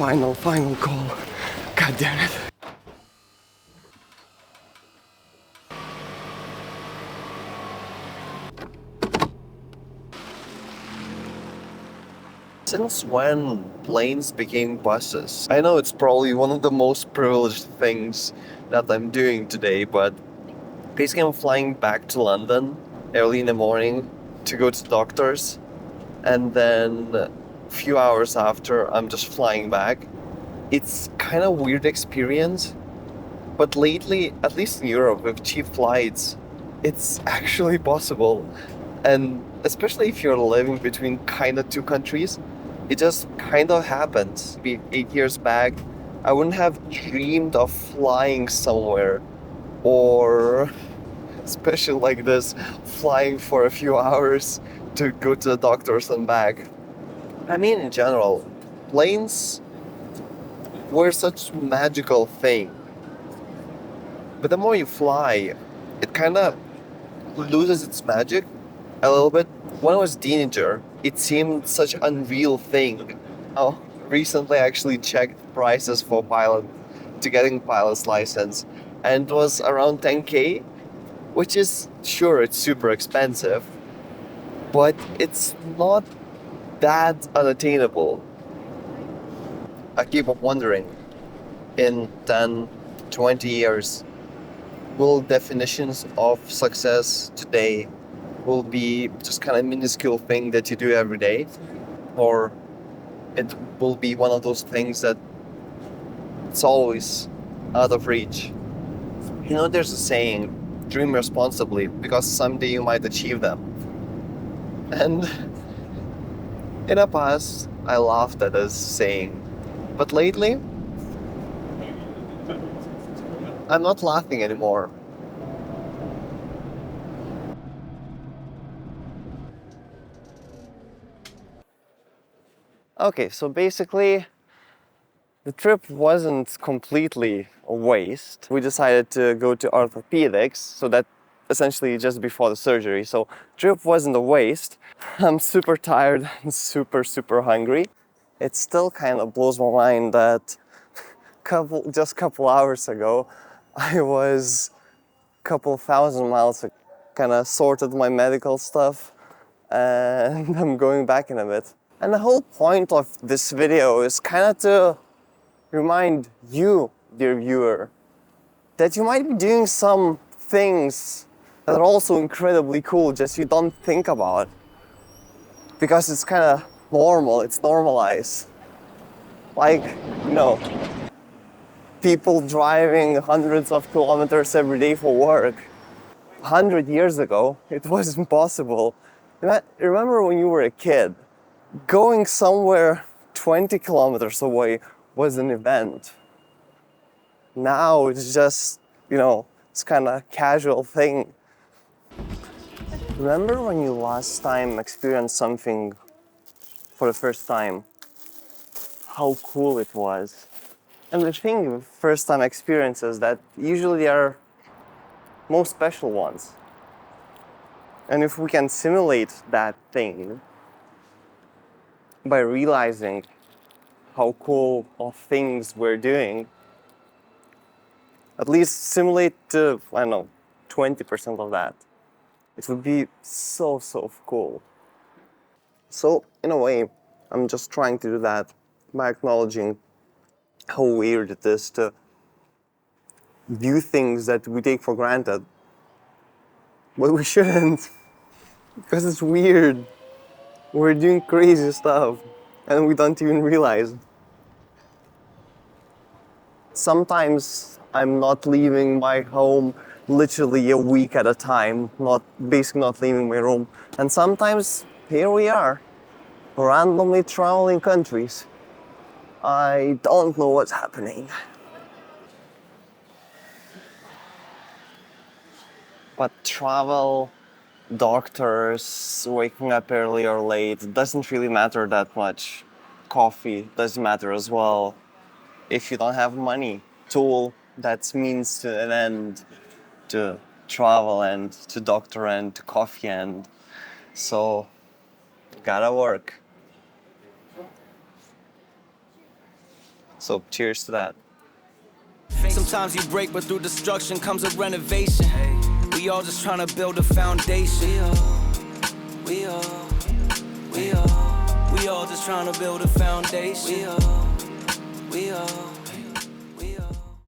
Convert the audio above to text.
Final call. God damn it. Since when planes became buses? I know it's probably one of the most privileged things that I'm doing today, but basically I'm flying back to London early in the morning to go to the doctors, and then a few hours after I'm just flying back. It's kind of weird experience, but lately, at least in Europe with cheap flights, it's actually possible. And especially if you're living between kind of two countries, it just kind of happens. Maybe 8 years back, I wouldn't have dreamed of flying somewhere, or especially like this, flying for a few hours to go to the doctors and back. I mean, in general, planes were such magical thing. But the more you fly, it kind of loses its magic a little bit. When I was a teenager, it seemed such an unreal thing. Oh, recently I actually checked prices for getting pilot's license, and it was around 10K, which is sure it's super expensive, but it's not that unattainable. I keep on wondering, in 10, 20 years, will definitions of success today will be just kind of minuscule thing that you do every day, or it will be one of those things that it's always out of reach. You know, there's a saying, dream responsibly, because someday you might achieve them. And in the past, I laughed at this saying, but lately, I'm not laughing anymore. Okay, so basically, the trip wasn't completely a waste. We decided to go to orthopedics, so that essentially just before the surgery. So trip wasn't a waste. I'm super tired and super hungry. It still kind of blows my mind that couple hours ago, I was couple thousand miles, kind of sorted my medical stuff, and I'm going back in a bit. And the whole point of this video is kind of to remind you, dear viewer, that you might be doing some things that are also incredibly cool, just you don't think about. Because it's kind of normal, it's normalized. Like, you know, people driving hundreds of kilometers every day for work. 100 years ago, it was impossible. Remember when you were a kid, going somewhere 20 kilometers away was an event. Now it's just, it's kind of casual thing. Remember when you last time experienced something for the first time? How cool it was. And the thing with first time experiences that usually are most special ones. And if we can simulate that thing by realizing how cool of things we're doing, at least simulate to, 20% of that. It would be so cool. So, in a way, I'm just trying to do that by acknowledging how weird it is to view things that we take for granted. But we shouldn't, because it's weird. We're doing crazy stuff, and we don't even realize. Sometimes I'm not leaving my home literally a week at a time, basically not leaving my room. And sometimes here we are, randomly traveling countries. I don't know what's happening. But travel, doctors, waking up early or late, doesn't really matter that much. Coffee doesn't matter as well. If you don't have money, tool, that's means to an end, to travel and to doctor and to coffee and so gotta work. So cheers to that. Sometimes you break, but through destruction comes a renovation. We all just trying to build a foundation. We all just trying to build a foundation. We all